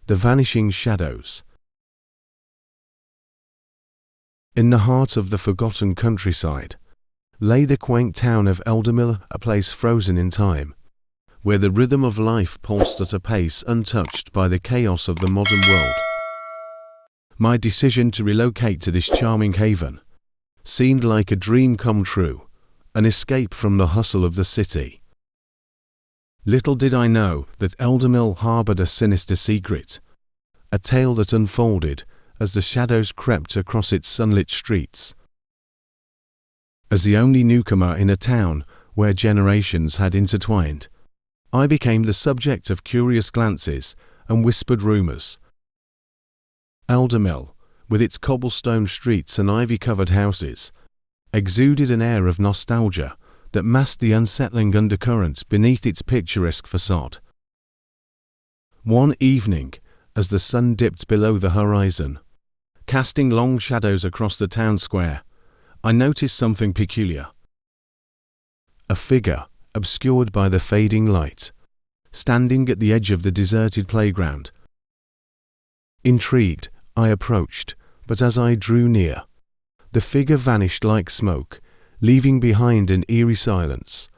The Vanishing Shadows. In the heart of the forgotten countryside lay the quaint town of Eldermill, a place frozen in time, where the rhythm of life pulsed at a pace untouched by the chaos of the modern world. My decision to relocate to this charming haven seemed like a dream come true, an escape from the hustle of the city. Little did I know that Eldermill harbored a sinister secret, a tale that unfolded as the shadows crept across its sunlit streets. As the only newcomer in a town where generations had intertwined, I became the subject of curious glances and whispered rumors. Eldermill, with its cobblestone streets and ivy-covered houses, exuded an air of nostalgia that masked the unsettling undercurrent beneath its picturesque facade. One evening, as the sun dipped below the horizon, casting long shadows across the town square, I noticed something peculiar. A figure, obscured by the fading light, standing at the edge of the deserted playground. Intrigued, I approached, but as I drew near, the figure vanished like smoke, leaving behind an eerie silence.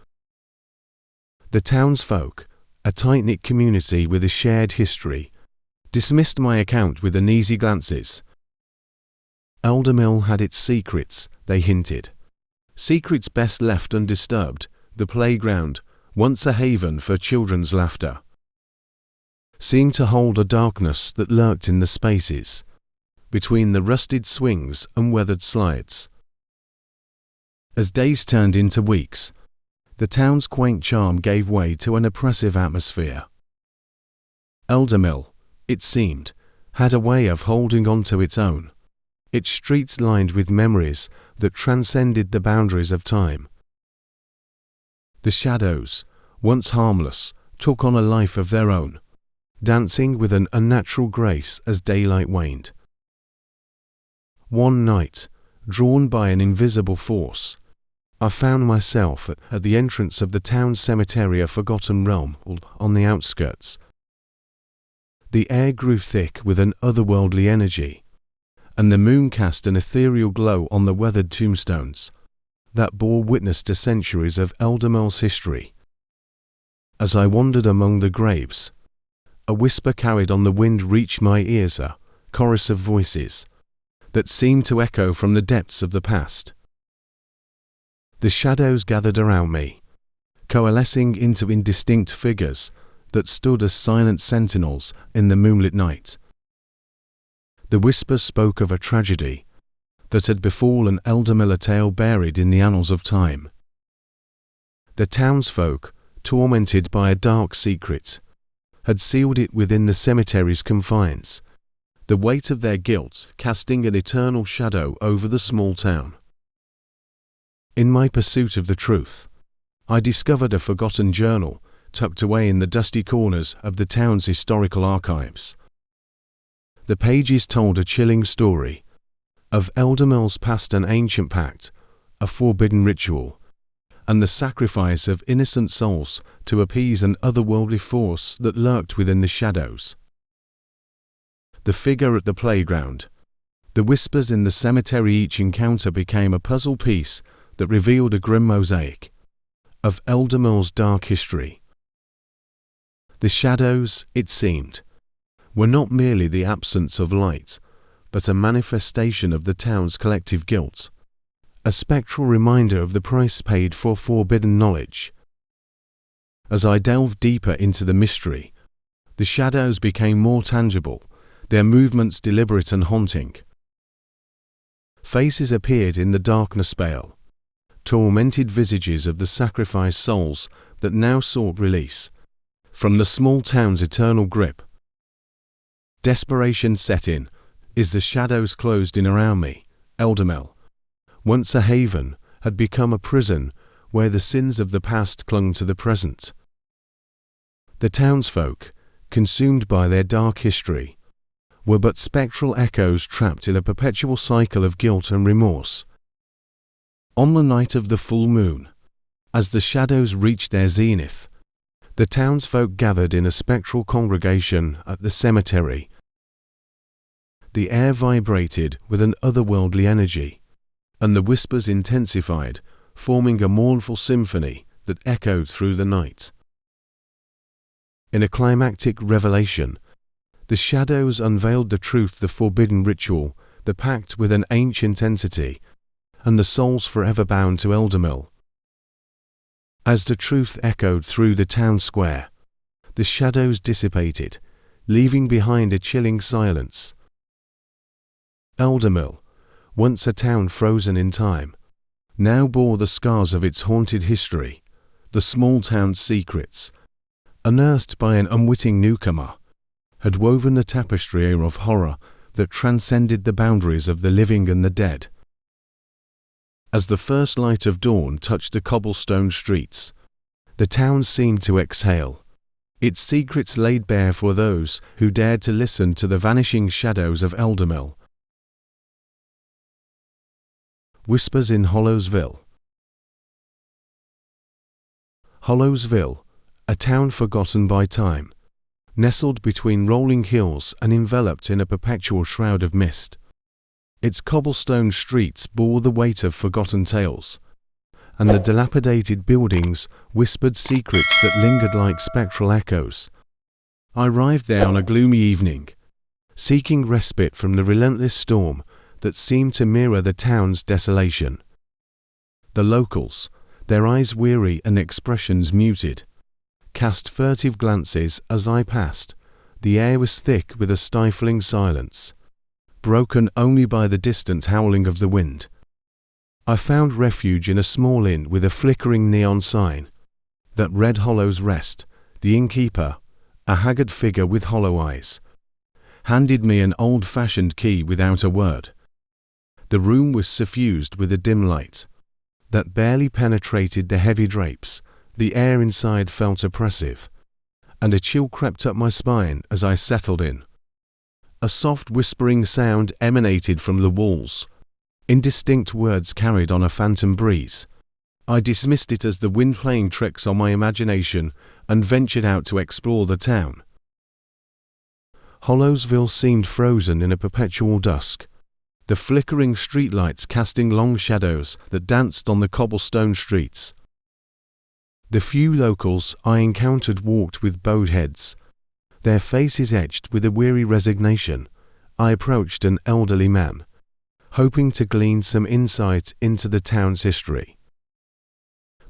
The townsfolk, a tight-knit community with a shared history, dismissed my account with uneasy glances. Eldermill had its secrets, they hinted. Secrets best left undisturbed. The playground, once a haven for children's laughter, seemed to hold a darkness that lurked in the spaces between the rusted swings and weathered slides. As days turned into weeks, the town's quaint charm gave way to an oppressive atmosphere. Eldermill, it seemed, had a way of holding on to its own, its streets lined with memories that transcended the boundaries of time. The shadows, once harmless, took on a life of their own, dancing with an unnatural grace as daylight waned. One night, drawn by an invisible force, I found myself at the entrance of the town cemetery, a forgotten realm on the outskirts. The air grew thick with an otherworldly energy, and the moon cast an ethereal glow on the weathered tombstones that bore witness to centuries of Eldermill's history. As I wandered among the graves, a whisper carried on the wind reached my ears, a chorus of voices that seemed to echo from the depths of the past. The shadows gathered around me, coalescing into indistinct figures that stood as silent sentinels in the moonlit night. The whispers spoke of a tragedy that had befallen Eldermill, a tale buried in the annals of time. The townsfolk, tormented by a dark secret, had sealed it within the cemetery's confines, the weight of their guilt casting an eternal shadow over the small town. In my pursuit of the truth, I discovered a forgotten journal tucked away in the dusty corners of the town's historical archives. The pages told a chilling story of Eldermill's past, an ancient pact, a forbidden ritual, and the sacrifice of innocent souls to appease an otherworldly force that lurked within the shadows. The figure at the playground, the whispers in the cemetery, each encounter became a puzzle piece that revealed a grim mosaic of Eldermill's dark history. The shadows, it seemed, were not merely the absence of light, but a manifestation of the town's collective guilt, a spectral reminder of the price paid for forbidden knowledge. As I delved deeper into the mystery, the shadows became more tangible, their movements deliberate and haunting. Faces appeared in the darkness pale, tormented visages of the sacrificed souls that now sought release from the small town's eternal grip. Desperation set in as the shadows closed in around me. Eldermill, once a haven, had become a prison where the sins of the past clung to the present. The townsfolk, consumed by their dark history, were but spectral echoes trapped in a perpetual cycle of guilt and remorse. On the night of the full moon, as the shadows reached their zenith, The townsfolk gathered in a spectral congregation at the cemetery. The air vibrated with an otherworldly energy, and the whispers intensified, forming a mournful symphony that echoed through the night. In a climactic revelation, the shadows unveiled the truth, the forbidden ritual, the pact with an ancient entity, and the souls forever bound to Eldermill. As the truth echoed through the town square, the shadows dissipated, leaving behind a chilling silence. Eldermill, once a town frozen in time, now bore the scars of its haunted history, the small town's secrets, unearthed by an unwitting newcomer, had woven a tapestry of horror that transcended the boundaries of the living and the dead. As the first light of dawn touched the cobblestone streets, the town seemed to exhale, its secrets laid bare for those who dared to listen to the vanishing shadows of Eldermill. Whispers in Hollowsville. Hollowsville, a town forgotten by time, nestled between rolling hills and enveloped in a perpetual shroud of mist. Its cobblestone streets bore the weight of forgotten tales, and the dilapidated buildings whispered secrets that lingered like spectral echoes. I arrived there on a gloomy evening, seeking respite from the relentless storm that seemed to mirror the town's desolation. The locals, their eyes weary and expressions muted, cast furtive glances as I passed. The air was thick with a stifling silence, broken only by the distant howling of the wind. I found refuge in a small inn with a flickering neon sign that read Hollow's Rest. The innkeeper, a haggard figure with hollow eyes, handed me an old-fashioned key without a word. The room was suffused with a dim light that barely penetrated the heavy drapes. The air inside felt oppressive, and a chill crept up my spine as I settled in. A soft whispering sound emanated from the walls, indistinct words carried on a phantom breeze. I dismissed it as the wind playing tricks on my imagination and ventured out to explore the town. Hollowsville seemed frozen in a perpetual dusk, the flickering streetlights casting long shadows that danced on the cobblestone streets. The few locals I encountered walked with bowed heads, their faces etched with a weary resignation. I approached an elderly man, hoping to glean some insight into the town's history.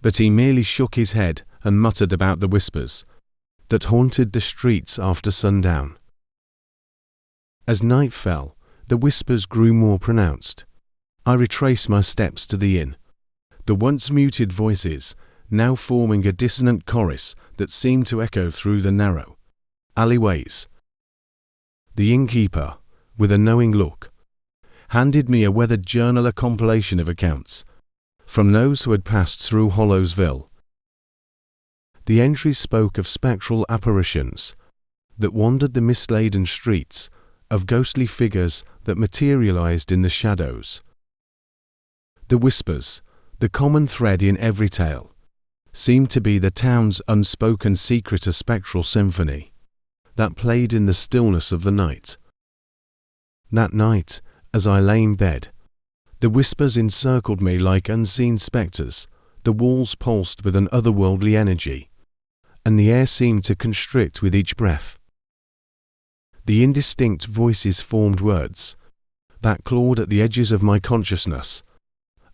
But he merely shook his head and muttered about the whispers that haunted the streets after sundown. As night fell, the whispers grew more pronounced. I retraced my steps to the inn, the once muted voices now forming a dissonant chorus that seemed to echo through the narrow alleyways. The innkeeper, with a knowing look, handed me a weathered journal, a compilation of accounts from those who had passed through Hollowsville. The entries spoke of spectral apparitions that wandered the mist-laden streets, of ghostly figures that materialized in the shadows. The whispers, the common thread in every tale, seemed to be the town's unspoken secret, a spectral symphony that played in the stillness of the night. That night, as I lay in bed, the whispers encircled me like unseen spectres. The walls pulsed with an otherworldly energy, and the air seemed to constrict with each breath. The indistinct voices formed words that clawed at the edges of my consciousness,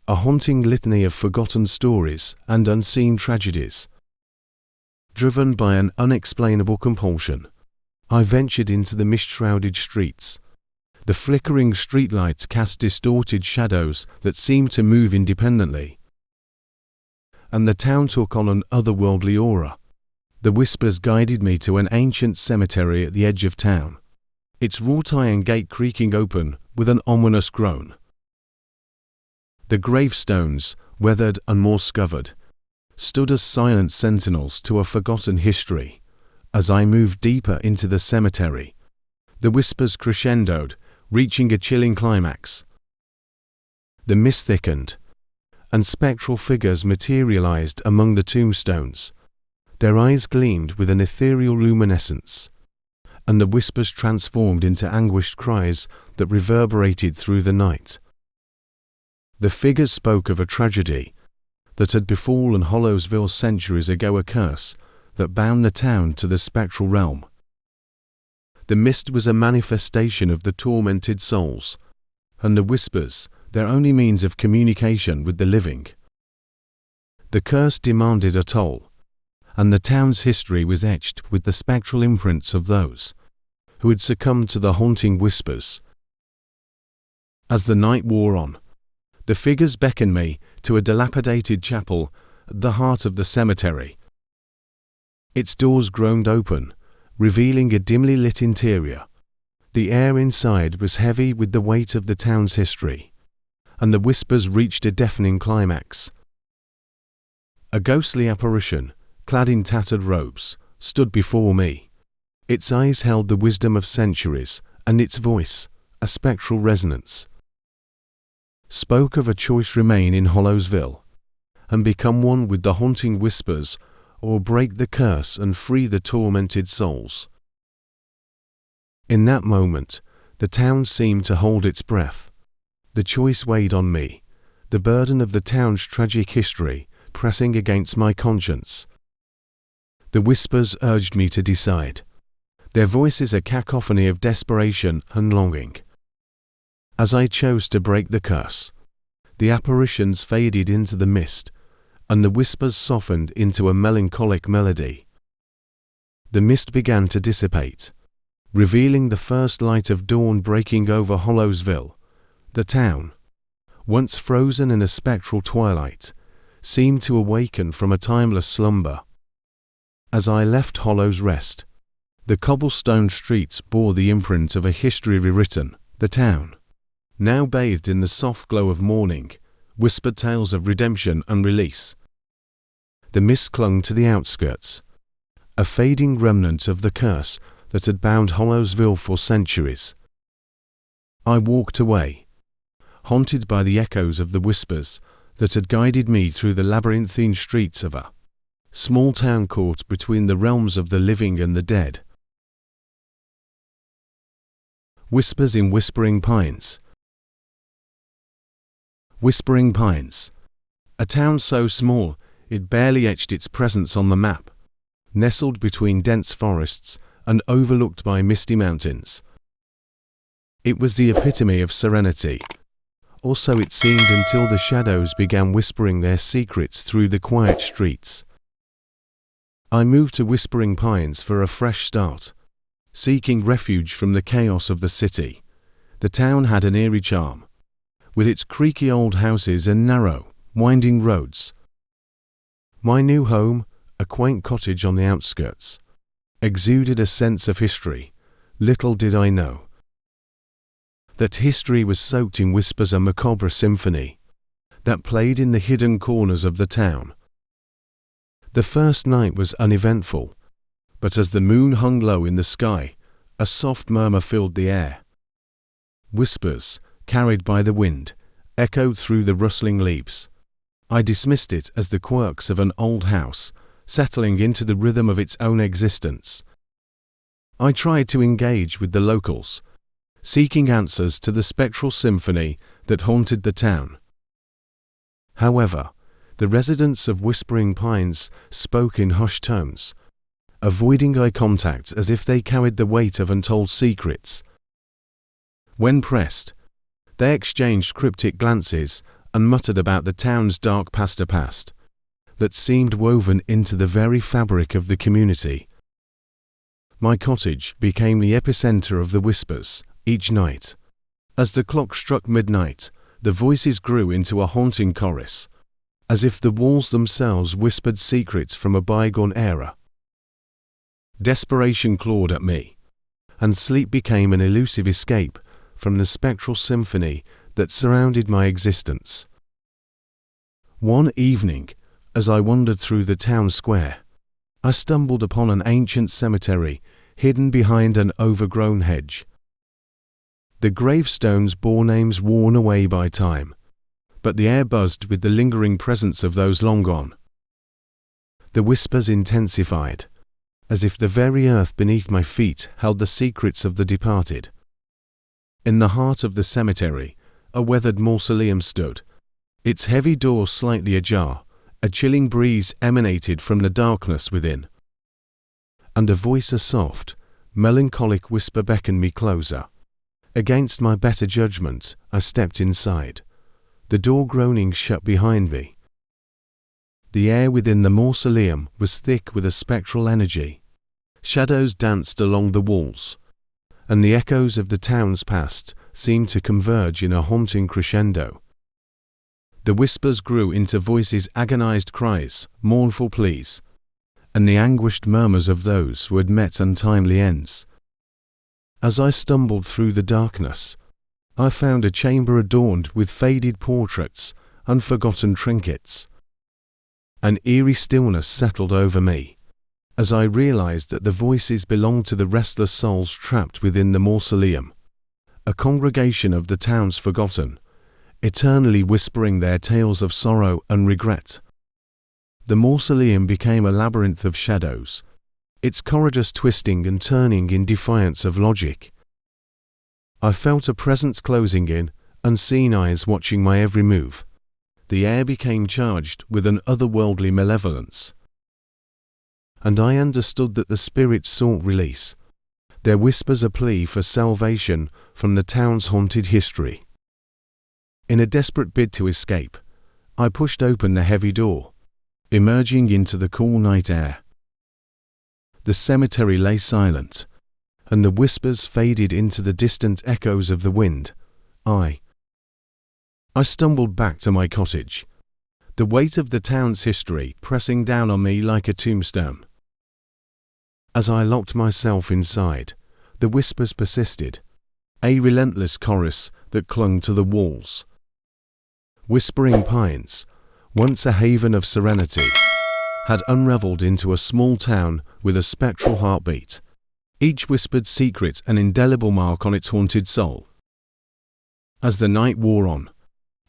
a haunting litany of forgotten stories and unseen tragedies. Driven by an unexplainable compulsion, I ventured into the mist-shrouded streets. The flickering streetlights cast distorted shadows that seemed to move independently, and the town took on an otherworldly aura. The whispers guided me to an ancient cemetery at the edge of town, its wrought iron gate creaking open with an ominous groan. The gravestones, weathered and moss-covered, stood as silent sentinels to a forgotten history. As I moved deeper into the cemetery, the whispers crescendoed, reaching a chilling climax. The mist thickened, and spectral figures materialized among the tombstones. Their eyes gleamed with an ethereal luminescence, and the whispers transformed into anguished cries that reverberated through the night. The figures spoke of a tragedy that had befallen Hollowsville centuries ago, a curse that bound the town to the spectral realm. The mist was a manifestation of the tormented souls, and the whispers their only means of communication with the living. The curse demanded a toll, and the town's history was etched with the spectral imprints of those who had succumbed to the haunting whispers. As the night wore on, the figures beckoned me to a dilapidated chapel at the heart of the cemetery. Its doors groaned open, revealing a dimly lit interior. The air inside was heavy with the weight of the town's history, and the whispers reached a deafening climax. A ghostly apparition, clad in tattered robes, stood before me. Its eyes held the wisdom of centuries, and its voice, a spectral resonance, spoke of a choice: remain in Hollowsville, and become one with the haunting whispers, or break the curse and free the tormented souls. In that moment, the town seemed to hold its breath. The choice weighed on me, the burden of the town's tragic history pressing against my conscience. The whispers urged me to decide, their voices a cacophony of desperation and longing. As I chose to break the curse, the apparitions faded into the mist, and the whispers softened into a melancholic melody. The mist began to dissipate, revealing the first light of dawn breaking over Hollowsville. The town, once frozen in a spectral twilight, seemed to awaken from a timeless slumber. As I left Hollow's Rest, the cobblestone streets bore the imprint of a history rewritten. The town, now bathed in the soft glow of morning, whispered tales of redemption and release. The mist clung to the outskirts, a fading remnant of the curse that had bound Hollowsville for centuries. I walked away, haunted by the echoes of the whispers that had guided me through the labyrinthine streets of a small town caught between the realms of the living and the dead. Whispers in Whispering Pines. Whispering Pines, a town so small it barely etched its presence on the map, nestled between dense forests and overlooked by misty mountains. It was the epitome of serenity, or so it seemed until the shadows began whispering their secrets through the quiet streets. I moved to Whispering Pines for a fresh start, seeking refuge from the chaos of the city. The town had an eerie charm, with its creaky old houses and narrow, winding roads. My new home, a quaint cottage on the outskirts, exuded a sense of history. Little did I know that history was soaked in whispers, a macabre symphony that played in the hidden corners of the town. The first night was uneventful, but as the moon hung low in the sky, a soft murmur filled the air. Whispers, carried by the wind, echoed through the rustling leaves. I dismissed it as the quirks of an old house, settling into the rhythm of its own existence. I tried to engage with the locals, seeking answers to the spectral symphony that haunted the town. However, the residents of Whispering Pines spoke in hushed tones, avoiding eye contact as if they carried the weight of untold secrets. When pressed, they exchanged cryptic glances and muttered about the town's dark past, a past that seemed woven into the very fabric of the community. My cottage became the epicenter of the whispers. Each night, as the clock struck midnight, the voices grew into a haunting chorus, as if the walls themselves whispered secrets from a bygone era. Desperation clawed at me, and sleep became an elusive escape from the spectral symphony that surrounded my existence. One evening, as I wandered through the town square, I stumbled upon an ancient cemetery hidden behind an overgrown hedge. The gravestones bore names worn away by time, but the air buzzed with the lingering presence of those long gone. The whispers intensified, as if the very earth beneath my feet held the secrets of the departed. In the heart of the cemetery, a weathered mausoleum stood, its heavy door slightly ajar. A chilling breeze emanated from the darkness within, and a voice, a soft, melancholic whisper, beckoned me closer. Against my better judgment, I stepped inside, the door groaning shut behind me. The air within the mausoleum was thick with a spectral energy. Shadows danced along the walls, and the echoes of the town's past seemed to converge in a haunting crescendo. The whispers grew into voices, agonized cries, mournful pleas, and the anguished murmurs of those who had met untimely ends. As I stumbled through the darkness, I found a chamber adorned with faded portraits and forgotten trinkets. An eerie stillness settled over me, as I realized that the voices belonged to the restless souls trapped within the mausoleum, a congregation of the town's forgotten, eternally whispering their tales of sorrow and regret. The mausoleum became a labyrinth of shadows, its corridors twisting and turning in defiance of logic. I felt a presence closing in, unseen eyes watching my every move. The air became charged with an otherworldly malevolence, and I understood that the spirits sought release, their whispers a plea for salvation from the town's haunted history. In a desperate bid to escape, I pushed open the heavy door, emerging into the cool night air. The cemetery lay silent, and the whispers faded into the distant echoes of the wind. I stumbled back to my cottage, the weight of the town's history pressing down on me like a tombstone. As I locked myself inside, the whispers persisted, a relentless chorus that clung to the walls. Whispering Pines, once a haven of serenity, had unraveled into a small town with a spectral heartbeat, each whispered secret an indelible mark on its haunted soul. As the night wore on,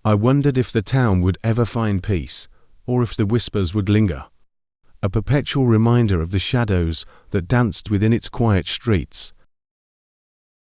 I wondered if the town would ever find peace, or if the whispers would linger, a perpetual reminder of the shadows that danced within its quiet streets.